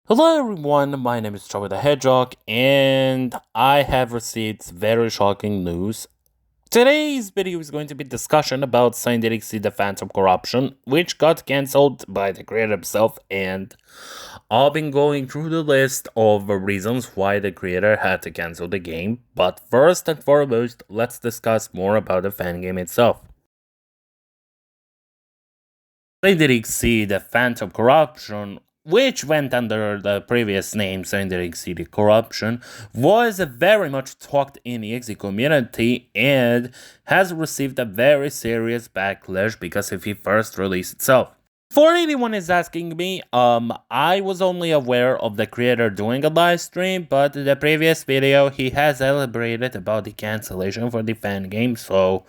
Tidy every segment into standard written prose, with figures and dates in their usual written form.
Hello everyone, my name is Charlie the Hedgehog, and I have received very shocking news. Today's video is going to be a discussion about Sonic.EXE The Phantom Corruption, which got cancelled by the creator himself, and I've been going through the list of reasons why the creator had to cancel the game, but first and foremost, let's discuss more about the fan game itself. Sonic.EXE The Phantom Corruption, which went under the previous name Sonic.EXE The Corruption, was very much talked in the EXE community and has received a very serious backlash because of its first release itself. For anyone is asking me, I was only aware of the creator doing a live stream, but the previous video he has elaborated about the cancellation for the fan game, so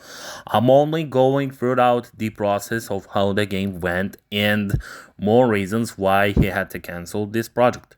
I'm only going throughout the process of how the game went and more reasons why he had to cancel this project.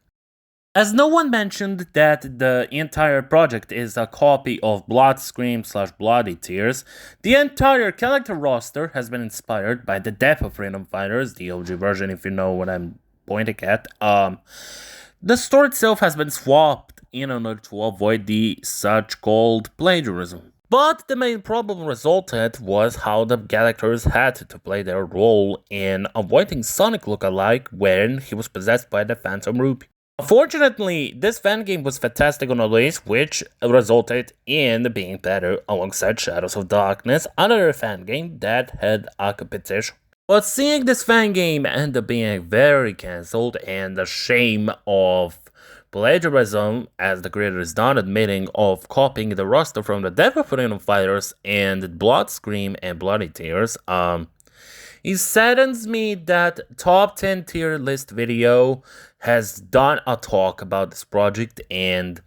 As no one mentioned that the entire project is a copy of Bloody Tears, the entire character roster has been inspired by the Death of Freedom Fighters, the OG version if you know what I'm pointing at. The story itself has been swapped in order to avoid the such-called plagiarism. But the main problem resulted was how the characters had to play their role in avoiding Sonic look-alike when he was possessed by the Phantom Ruby. Unfortunately, this fan game was fantastic on release, which resulted in being better alongside Shadows of Darkness, another fan game that had a competition. But seeing this fan game end up being very cancelled and the shame of plagiarism, as the creator is done admitting of copying the roster from the Death of Freedom Fighters and Scream and Bloody Tears, it saddens me that Top 10 tier list video has done a talk about this project and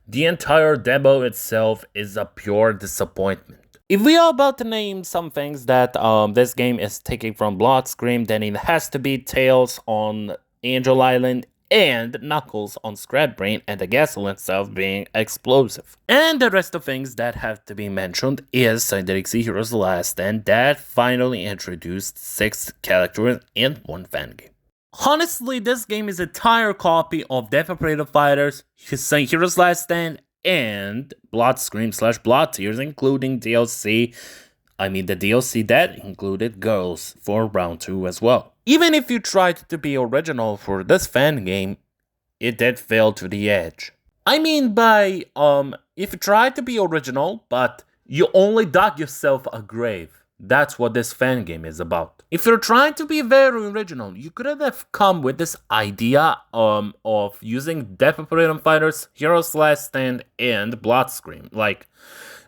the entire demo itself is a pure disappointment. If we are about to name some things that this game is taking from Scream, then it has to be Tails on Angel Island and Knuckles on Scrap Brain, and the gasoline itself being explosive. And the rest of things that have to be mentioned is Sonic.EXE Heroes Last Stand that finally introduced 6 characters in one fan game. Honestly, this game is a entire copy of Death of Freedom Fighters, Heroes Last Stand, and Blood Tears, including DLC. The DLC that included girls for round 2 as well. Even if you tried to be original for this fan game, it did fail to the edge. If you tried to be original, but you only dug yourself a grave. That's what this fan game is about. If you're trying to be very original, you could have come with this idea of using Death of Freedom Fighters, Heroes Last Stand, and Scream.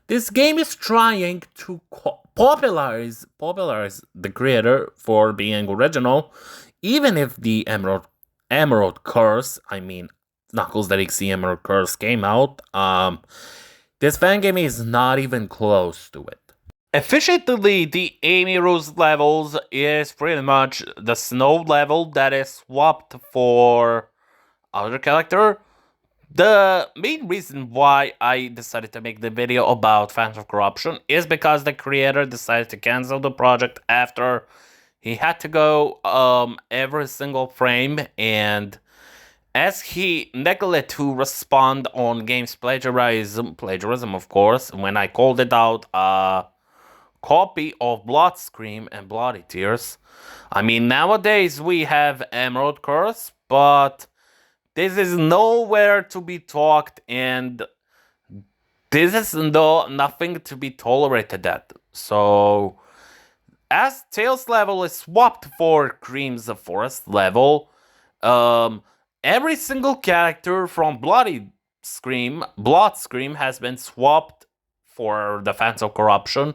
This game is trying to popularize the creator for being original, even if the Emerald Curse, Knuckles.EXE Emerald Curse came out, this fan game is not even close to it. Efficiently, the Amy Rose levels is pretty much the snow level that is swapped for other character. The main reason why I decided to make the video about Phantom Corruption is because the creator decided to cancel the project after he had to go every single frame, and as he neglected to respond on games plagiarism of course, when I called it out a copy of Scream and Bloody Tears. Nowadays we have Emerald Curse, but this is nowhere to be talked, and this is nothing to be tolerated at. So, as Tails level is swapped for Cream's Forest level, every single character from Blood Scream has been swapped for the Phantom Corruption,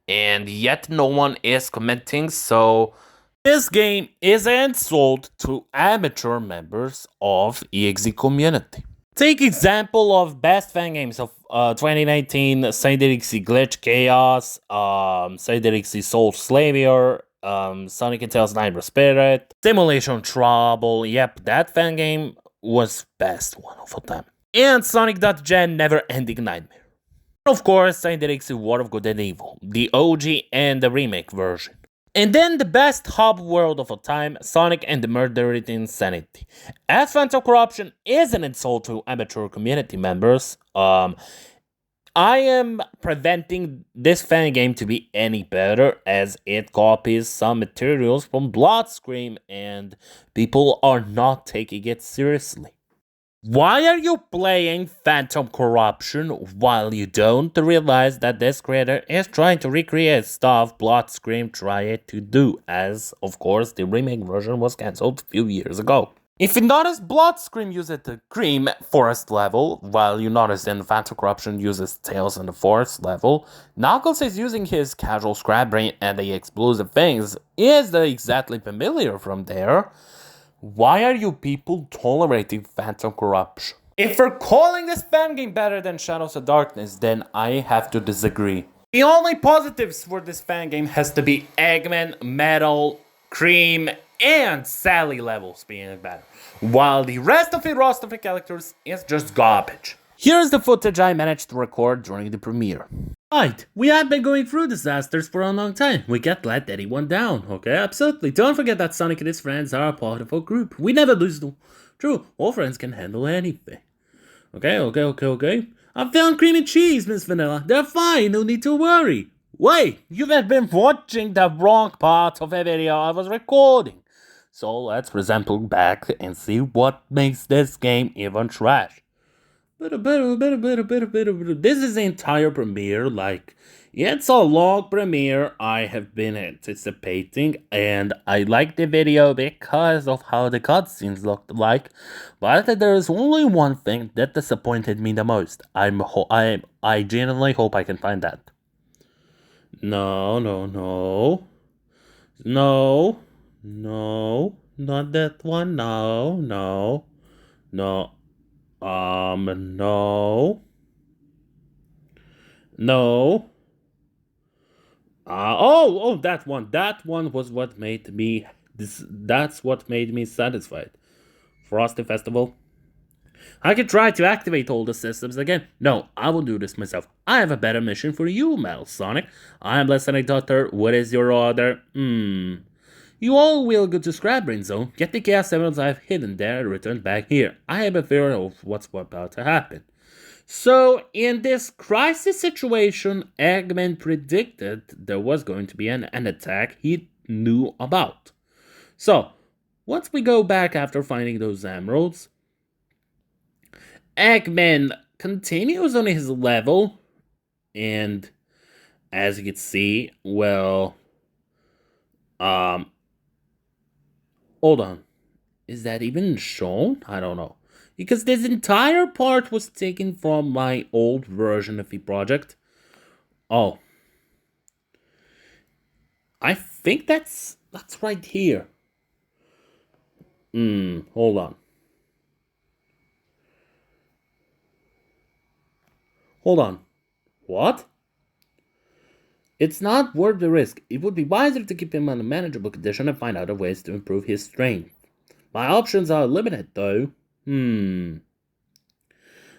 and yet no one is commenting, so this game isn't sold to amateur members of EXE community. Take example of best fan games of 2019, Sonic.EXE Glitch Chaos, Sonic.EXE Soul Slavier, Sonic and Tails Nitro Spirit, Simulation Trouble. Yep, that fan game was best one of all time. And Sonic.Gen Never Ending Nightmare. Of course, Sonic.EXE War of Good and Evil, the OG and the remake version. And then the best hub world of all time, Sonic and the Murdered Insanity. As Phantom Corruption is an insult to amateur community members, I am preventing this fan game to be any better as it copies some materials from Bloodscream and people are not taking it seriously. Why are you playing Phantom Corruption while you don't realize that this creator is trying to recreate stuff Bloodscream tried to do, as of course the remake version was cancelled a few years ago? If you notice, Bloodscream uses the Cream Forest level, while you notice in Phantom Corruption uses Tails in the Forest level, Knuckles is using his casual scrap brain and the explosive things is exactly familiar from there. Why are you people tolerating Phantom Corruption? If we're calling this fan game better than Shadows of Darkness, then I have to disagree. The only positives for this fan game has to be Eggman, Metal, Cream, and Sally levels being better, while the rest of the roster of characters is just garbage. Here's the footage I managed to record during the premiere. Right, we have been going through disasters for a long time. We can't let anyone down, okay? Absolutely. Don't forget that Sonic and his friends are a part of our group. We never lose them. True, all friends can handle anything. Okay. I found cream and cheese, Miss Vanilla. They're fine, no need to worry. Wait, you have been watching the wrong part of a video I was recording. So let's resample back and see what makes this game even trash. This is the entire premiere, it's a long premiere I have been anticipating, and I like the video because of how the cutscenes looked like, but there is only one thing that disappointed me the most. I genuinely hope I can find that. No, not that one, no. No. That one. That one was what made me that's what made me satisfied. Frosty Festival. I could try to activate all the systems again. No, I will do this myself. I have a better mission for you, Mel Sonic. I am listening, Doctor. What is your order? You all will go to Scrap Brain Zone, get the Chaos Emeralds I've hidden there, and return back here. I have a theory of what's about to happen. So, in this crisis situation, Eggman predicted there was going to be an attack he knew about. So, once we go back after finding those emeralds, Eggman continues on his level, and as you can see, hold on. Is that even shown? I don't know. Because this entire part was taken from my old version of the project. Oh. I think that's right here. Hold on. What? It's not worth the risk. It would be wiser to keep him on a manageable condition and find other ways to improve his strength. My options are limited, though.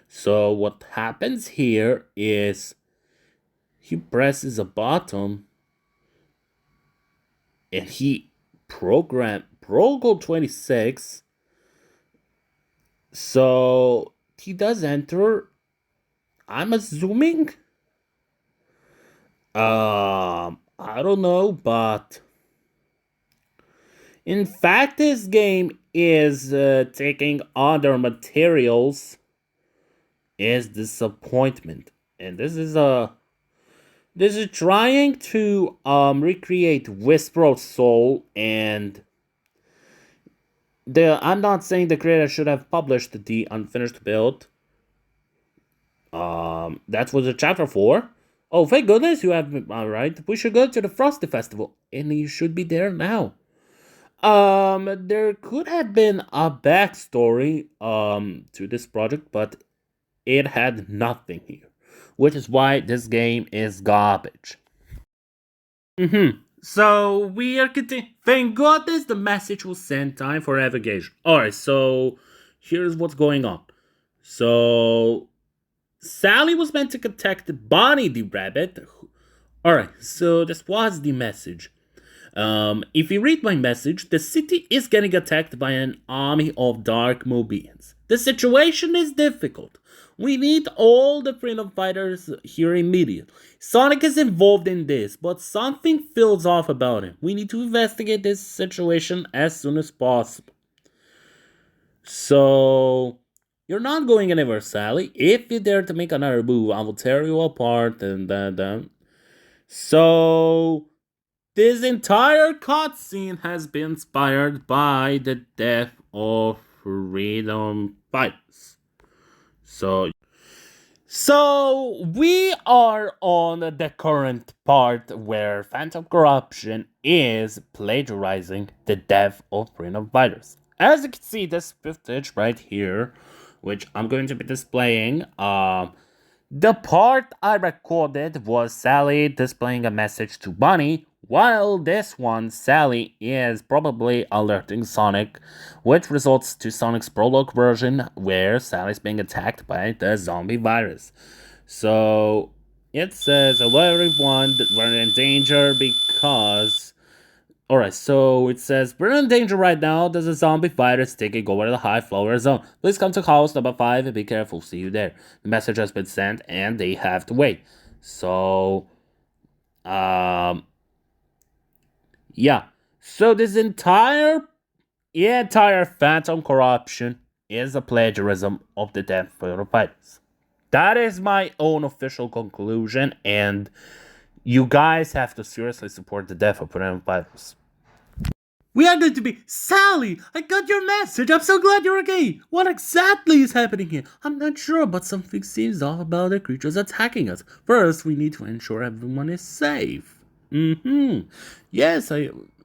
So what happens here is he presses a button and he programmed Protocol 26. So he does enter. I'm assuming. I don't know, but in fact, this game is taking other materials as disappointment, and this is trying to recreate Whisper Soul, and I'm not saying the creator should have published the unfinished build. That was a chapter 4. Oh, thank goodness you have been alright. We should go to the Frosty Festival, and you should be there now. There could have been a backstory to this project, but it had nothing here, which is why this game is garbage. So we are continuing. Thank goodness the message was sent. Time for navigation. Alright, so here's what's going on. So Sally was meant to contact Bonnie the rabbit. Alright, so this was the message. If you read my message, the city is getting attacked by an army of dark Mobians. The situation is difficult. We need all the freedom fighters here immediately. Sonic is involved in this, but something feels off about him. We need to investigate this situation as soon as possible. So, you're not going anywhere, Sally. If you dare to make another move, I will tear you apart and. So, this entire cutscene has been inspired by the death of freedom fighters. So we are on the current part where Phantom Corruption is plagiarizing the death of freedom fighters. As you can see, this footage right here, which I'm going to be displaying, the part I recorded was Sally displaying a message to Bunny, while this one, Sally is probably alerting Sonic, which results to Sonic's prologue version where Sally's being attacked by the zombie virus. So it says, hello everyone, we're in danger because... Alright, so it says, we're in danger right now. There's a zombie virus taking over the high floor zone. Please come to house number 5 and be careful. See you there. The message has been sent and they have to wait. So, yeah. So this entire Phantom Corruption is a plagiarism of the Death Freedom Fighters. That is my own official conclusion, and you guys have to seriously support the Death of Freedom Fighters. We are going to be... Sally, I got your message. I'm so glad you're okay. What exactly is happening here? I'm not sure, but something seems off about the creatures attacking us. First, we need to ensure everyone is safe. Yes,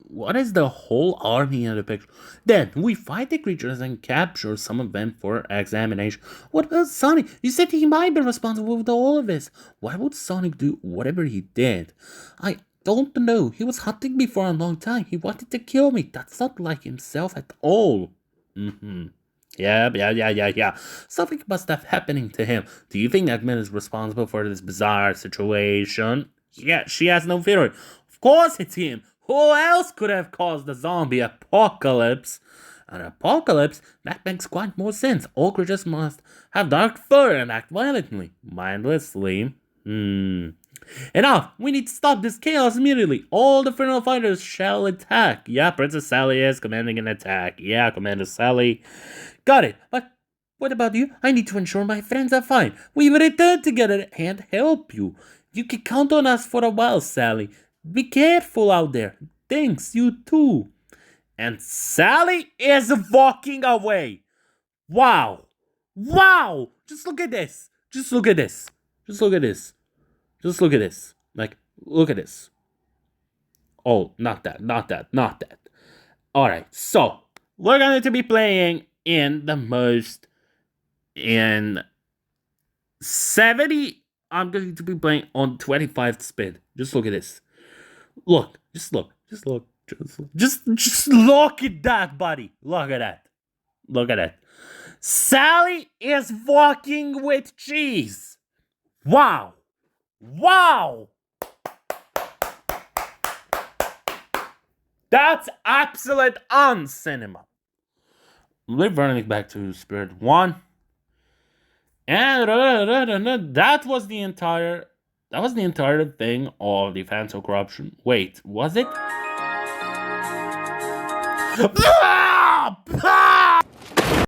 what is the whole army in the picture? Then, we fight the creatures and capture some of them for examination. What about Sonic? You said he might be responsible for all of this. Why would Sonic do whatever he did? I don't know. He was hunting me for a long time. He wanted to kill me. That's not like himself at all. Yeah. Something must have happening to him. Do you think Edmund is responsible for this bizarre situation? Yeah, she has no theory. Of course it's him. Who else could have caused the zombie apocalypse? An apocalypse? That makes quite more sense. All creatures must have dark fur and act violently. Mindlessly. Enough! We need to stop this chaos immediately. All the freedom fighters shall attack. Yeah, Princess Sally is commanding an attack. Yeah, Commander Sally. Got it. But what about you? I need to ensure my friends are fine. We will return together and help you. You can count on us for a while, Sally. Be careful out there. Thanks, you too. And Sally is walking away. Wow. Just look at this. Like, look at this. Oh, not that. Alright, so, we're going to be playing in 70... I'm going to be playing on 25th speed. Just look at this. Just look at that, buddy. Look at that. Sally is walking with cheese. Wow. That's absolute cinema. We're running back to Spirit 1. And that was the entire thing of the Phantom Corruption. Wait, was it?